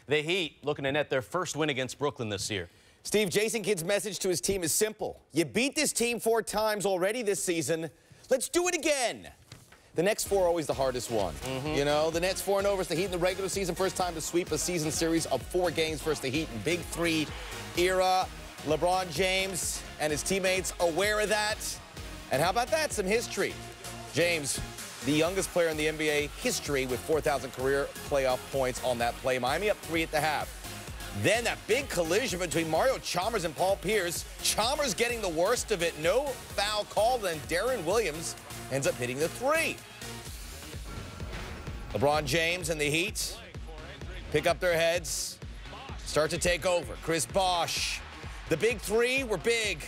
The Heat looking to net their first win against Brooklyn this year. Steve, Jason Kidd's message to his team is simple. You beat this team 4 times already this season. Let's do it again. The next 4 are always the hardest one. You know, the Nets 4-0 versus the Heat in the regular season. First time to sweep a season series of 4 games versus the Heat in Big 3 era. LeBron James and his teammates aware of that. And how about that? Some history. James, the youngest player in the NBA history with 4,000 career playoff points on that play. Miami up 3 at the half. Then that big collision between Mario Chalmers and Paul Pierce. Chalmers getting the worst of it. No foul called, and Darren Williams ends up hitting the 3. LeBron James and the Heat pick up their heads, start to take over. Chris Bosh. The big 3 were big.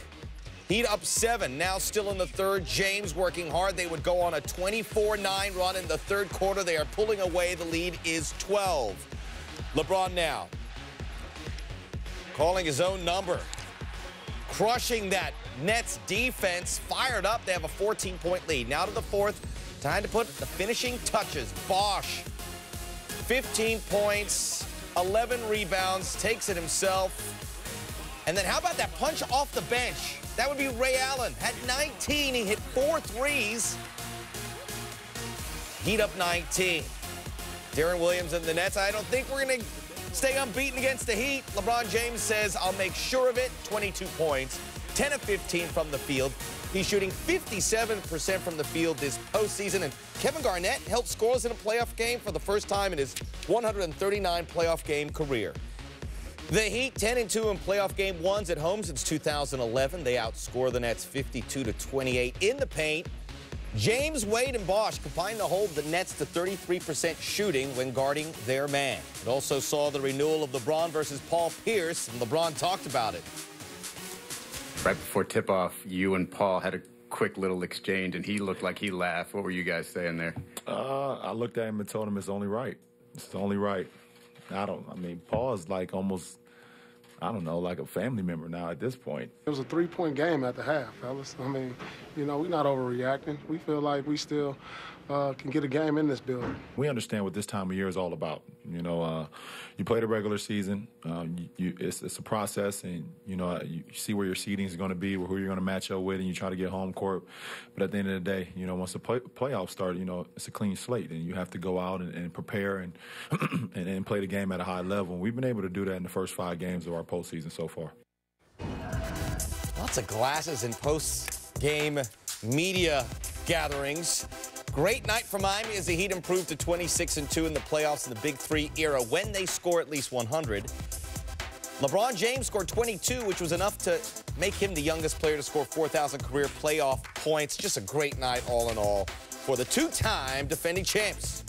Heat up 7, now still in the third. James working hard. They would go on a 24-9 run in the third quarter. They are pulling away. The lead is 12. LeBron now calling his own number. Crushing that Nets defense. Fired up. They have a 14-point lead. Now to the fourth. Time to put the finishing touches. Bosh, 15 points, 11 rebounds, takes it himself. And then how about that punch off the bench? That would be Ray Allen. At 19, he hit 4 threes. Heat up 19. Darren Williams and the Nets. I don't think we're going to stay unbeaten against the Heat. LeBron James says, I'll make sure of it. 22 points, 10 of 15 from the field. He's shooting 57% from the field this postseason. And Kevin Garnett helped scorers in a playoff game for the first time in his 139 playoff game career. The Heat 10-2 in playoff game 1s at home since 2011. They outscore the Nets 52-28 in the paint. James, Wade, and Bosh combined to hold the Nets to 33% shooting when guarding their man. It also saw the renewal of LeBron versus Paul Pierce, and LeBron talked about it. Right before tip-off, you and Paul had a quick little exchange, and he looked like he laughed. What were you guys saying there? I looked at him and told him it's only right. It's only right. I mean, Paul is like almost, I don't know, like a family member now at this point. It was a 3-point game at the half, fellas. I mean, you know, we're not overreacting. We feel like we still can get a game in this building. We understand what this time of year is all about. You know, you play the regular season. It's a process, and, you know, you see where your seeding is going to be, who you're going to match up with, and you try to get home court. But at the end of the day, you know, once the playoffs start, you know, it's a clean slate, and you have to go out and prepare and, and play the game at a high level. And we've been able to do that in the first 5 games of our postseason so far. Lots of glasses in post-game media gatherings. Great night for Miami as the Heat improved to 26-2 in the playoffs in the Big 3 era when they score at least 100. LeBron James scored 22, which was enough to make him the youngest player to score 4,000 career playoff points. Just a great night all in all for the 2-time defending champs.